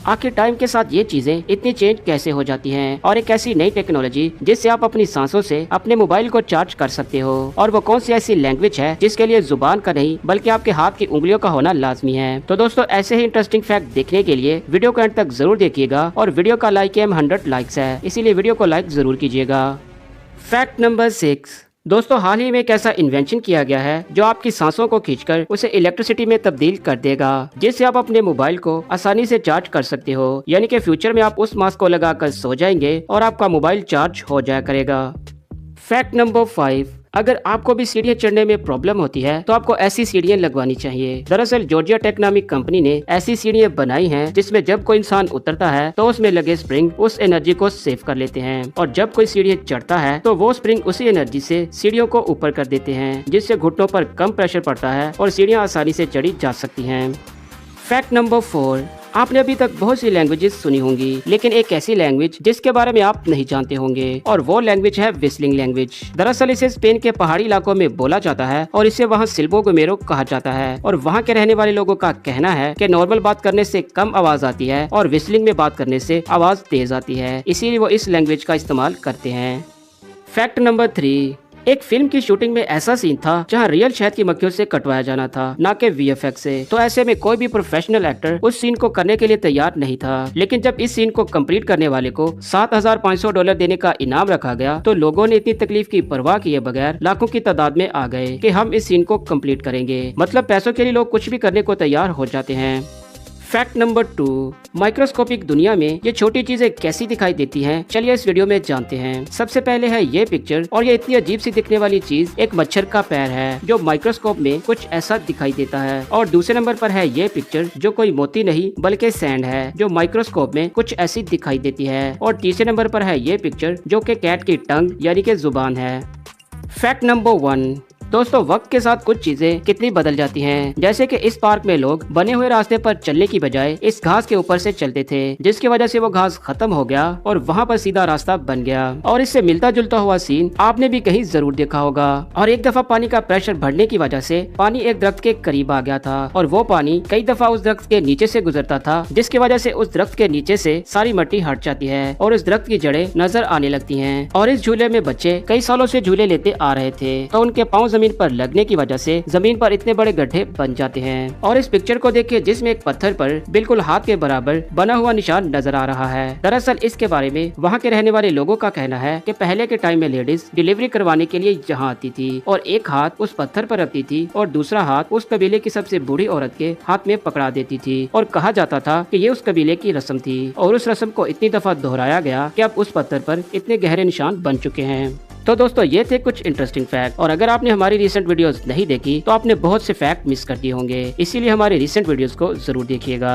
आखिर टाइम के साथ ये चीजें इतनी चेंज कैसे हो जाती हैं और एक ऐसी नई टेक्नोलॉजी जिससे आप अपनी सांसों से अपने मोबाइल को चार्ज कर सकते हो, और वो कौन सी ऐसी लैंग्वेज है जिसके लिए जुबान का नहीं बल्कि आपके हाथ की उंगलियों का होना लाजमी है। तो दोस्तों ऐसे ही इंटरेस्टिंग फैक्ट देखने के लिए वीडियो को एंड तक जरूर देखिएगा, और वीडियो का लाइक एम 100 लाइक्स है, इसीलिए वीडियो को लाइक जरूर कीजिएगा। फैक्ट नंबर 6 दोस्तों, हाल ही में एक ऐसा इन्वेंशन किया गया है जो आपकी सांसों को खींचकर उसे इलेक्ट्रिसिटी में तब्दील कर देगा, जिससे आप अपने मोबाइल को आसानी से चार्ज कर सकते हो। यानी कि फ्यूचर में आप उस मास्क को लगाकर सो जाएंगे और आपका मोबाइल चार्ज हो जाया करेगा। फैक्ट नंबर 5 अगर आपको भी सीढ़ियाँ चढ़ने में प्रॉब्लम होती है तो आपको ऐसी सीढ़ियाँ लगवानी चाहिए। दरअसल जॉर्जिया टेक नामिक कंपनी ने ऐसी सीढ़ियाँ बनाई हैं जिसमें जब कोई इंसान उतरता है तो उसमें लगे स्प्रिंग उस एनर्जी को सेव कर लेते हैं, और जब कोई सीढ़ियाँ चढ़ता है तो वो स्प्रिंग उसी एनर्जी से सीढ़ियों को ऊपर कर देते हैं, जिससे घुटनों पर कम प्रेशर पड़ता है और सीढ़ियाँ आसानी से चढ़ी जा सकती हैं। फैक्ट नंबर 4 आपने अभी तक बहुत सी लैंग्वेजेस सुनी होंगी, लेकिन एक ऐसी लैंग्वेज जिसके बारे में आप नहीं जानते होंगे, और वो लैंग्वेज है व्हिस्लिंग लैंग्वेज। दरअसल इसे स्पेन के पहाड़ी इलाकों में बोला जाता है और इसे वहाँ सिल्बो गुमेरो कहा जाता है, और वहाँ के रहने वाले लोगों का कहना है कि नॉर्मल बात करने से कम आवाज आती है और व्हिस्लिंग में बात करने से आवाज तेज आती है, इसीलिए वो इस लैंग्वेज का इस्तेमाल करते हैं। फैक्ट नंबर 3 एक फिल्म की शूटिंग में ऐसा सीन था जहां रियल शहद की मक्खियों से कटवाया जाना था, ना कि वीएफएक्स से। तो ऐसे में कोई भी प्रोफेशनल एक्टर उस सीन को करने के लिए तैयार नहीं था, लेकिन जब इस सीन को कंप्लीट करने वाले को $7,500 देने का इनाम रखा गया तो लोगों ने इतनी तकलीफ की परवाह किए बगैर लाखों की तादाद में आ गए कि हम इस सीन को कंप्लीट करेंगे। मतलब पैसों के लिए लोग कुछ भी करने को तैयार हो जाते हैं। फैक्ट नंबर 2 माइक्रोस्कोपिक दुनिया में ये छोटी चीजें कैसी दिखाई देती हैं, चलिए इस वीडियो में जानते हैं। सबसे पहले है ये पिक्चर, और ये इतनी अजीब सी दिखने वाली चीज एक मच्छर का पैर है जो माइक्रोस्कोप में कुछ ऐसा दिखाई देता है। और दूसरे नंबर पर है ये पिक्चर जो कोई मोती नहीं बल्कि सैंड है जो माइक्रोस्कोप में कुछ ऐसी दिखाई देती है। और तीसरे नंबर पर है ये पिक्चर जो कि कैट की टंग यानी कि जुबान है। फैक्ट नंबर 1 दोस्तों, वक्त के साथ कुछ चीजें कितनी बदल जाती हैं। जैसे कि इस पार्क में लोग बने हुए रास्ते पर चलने की बजाय इस घास के ऊपर से चलते थे, जिसकी वजह से वो घास खत्म हो गया और वहाँ पर सीधा रास्ता बन गया। और इससे मिलता जुलता हुआ सीन आपने भी कहीं जरूर देखा होगा। और एक दफा पानी का प्रेशर बढ़ने की वजह से पानी एक दरख्त के करीब आ गया था, और वो पानी कई दफा उस दरख्त के नीचे से गुजरता था, जिसकी वजह से उस दरख्त के नीचे से सारी मिट्टी हट जाती है और उस दरख्त की जड़ें नजर आने लगती हैं। और इस झूले में बच्चे कई सालों से झूले लेते आ रहे थे, तो उनके पाँव जमीन पर लगने की वजह से जमीन पर इतने बड़े गड्ढे बन जाते हैं। और इस पिक्चर को देखिए जिसमें एक पत्थर पर बिल्कुल हाथ के बराबर बना हुआ निशान नजर आ रहा है। दरअसल इसके बारे में वहाँ के रहने वाले लोगों का कहना है कि पहले के टाइम में लेडीज डिलीवरी करवाने के लिए यहाँ आती थी और एक हाथ उस पत्थर पर रखती थी और दूसरा हाथ उस कबीले की सबसे बूढ़ी औरत के हाथ में पकड़ा देती थी, और कहा जाता था कि ये उस कबीले की रस्म थी। और उस रस्म को इतनी दफा दोहराया गया कि अब उस पत्थर पर इतने गहरे निशान बन चुके हैं। तो दोस्तों ये थे कुछ इंटरेस्टिंग फैक्ट, और अगर आपने हमारी रिसेंट वीडियोस नहीं देखी तो आपने बहुत से फैक्ट मिस कर दिए होंगे, इसीलिए हमारे रिसेंट वीडियोस को जरूर देखिएगा।